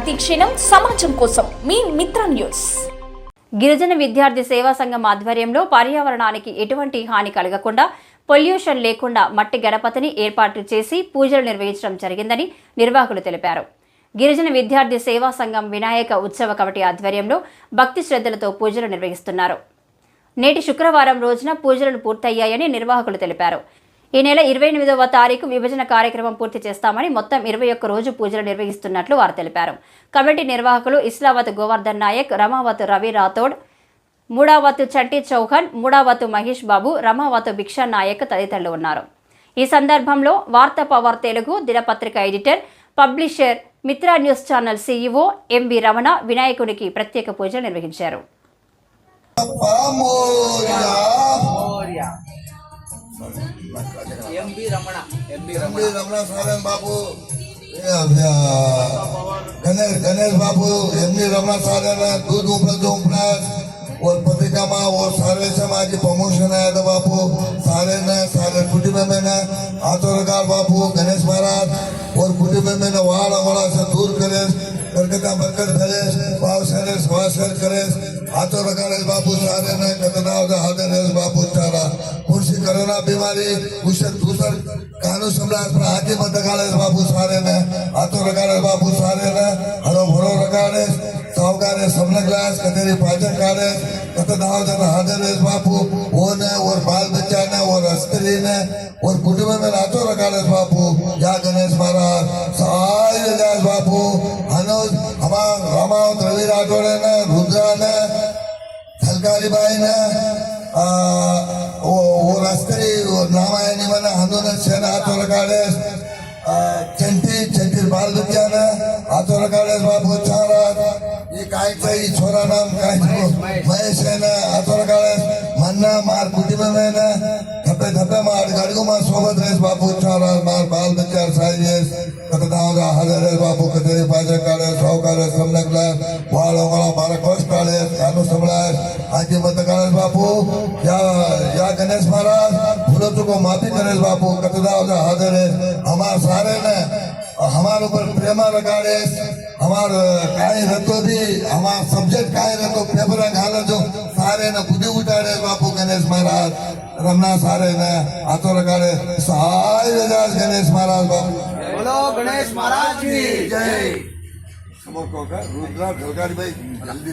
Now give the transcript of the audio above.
ప్రతి క్షణం సమాజం కోసం మీ మిత్ర న్యూస్. గిరిజన విద్యార్థి సేవా సంఘం ఆధ్వర్యంలో పర్యావరణానికి ఎటువంటి హాని కలగకుండా పొల్యూషన్ లేకుండా మట్టి గణపతిని ఏర్పాటు చేసి పూజలు నిర్వహించడం జరిగిందని నిర్వాహకులు తెలిపారు. గిరిజన విద్యార్థి సేవా సంఘం వినాయక ఉత్సవ కమిటీ ఆధ్వర్యంలో భక్తి శ్రద్ధలతో పూజలు నిర్వహిస్తున్నారు. నేటి శుక్రవారం రోజున పూజలు పూర్తయ్యాయని నిర్వాహకులు తెలిపారు. ఈ నెల 28వ తారీఖు విభజన కార్యక్రమం పూర్తి చేస్తామని మొత్తం 21 రోజు పూజలు నిర్వహిస్తున్నట్లు వారు తెలిపారు. కమిటీ నిర్వాహకులు ఇస్లావత్ గోవర్ధన్ నాయక్, రమావత్ రవి రాథోడ్, మూడావత్ చంటి చౌహాన్, మూడావత్ మహేష్ బాబు, రమావత్ భిక్షా నాయక్ తదితరులు ఉన్నారు. ఈ సందర్భంలో వార్తా పవర్ తెలుగు దినపత్రిక editor, publisher, Mitra news channel CEO M B Ramana వినాయకునికి ప్రత్యేక పూజలు నిర్వహించారు. ఎంబి రమణ సారన్ బాబు, गणेश बाबू, एमडी रमणा सारे दूध उपलब्ध और पत्रिका में और सारे समाज प्रमोशन आया था बापू सारे कुटुंब में आतोरकार बापू गणेश महाराज और कुटुंब में वाड़ा वाड़ा से दूर करे बरकता बरकत करे भाव सरे स्वासर करे आतोरकार बापू सारे ने कतना हादर बापू चारा कुर्सी कोरोना बीमारी उससे दूसर कानून सम्राट पर हाथी मत काले बापू सारे ने आतोरकार बापू सारे ने हरो भरो रकाड़े सावकारे सबने ग्लास कतेरी पाचक कारे कतनाव जन हाजिर बापू वो ने और बाल बच्चा ने और अस्त्री ने और कुटुंब में रातो रकाले बापू या गणेश महाराज सारे जास बापू अनुज हमार रामावत रवि राठौड़े ने रुद्रा ने थलकारी बाई ने और अस्त्री और नामायनी मन हनुन सेना हाथों रकाले चंटी बाल बच्चा ने हाथों रकाले बापू चारा ये काय सही छोरा नाम काय महेश है ना हाथों रकाले मन्ना मार कुटुंब में ना धपे धपे मार गाड़ियों में सोबत रेस बापू चारा मार बाल बच्चा साइए कतनाव का हाजिर है बापू कतेरी पाजे काले सौ काले सबने ग्लास वाला वाला मारा कोश काले कानून सम्राट आजी मत काले बापू या गणेश महाराज भूलो चुको माफी गणेश बापू कतनाव का हाजिर है हमार सारे ने हमारे ऊपर प्रेमा लगाड़े हमार काय रहतो भी हमार सब्जेक्ट काय रहतो पेपर घाले जो सारे ने बुद्धि उठाड़े बापू गणेश महाराज रमना सारे ने हाथों लगाड़े सहाय गणेश महाराज बापू बोलो गणेश महाराज की जय। रुद्रा ढलकारी भाई जल्दी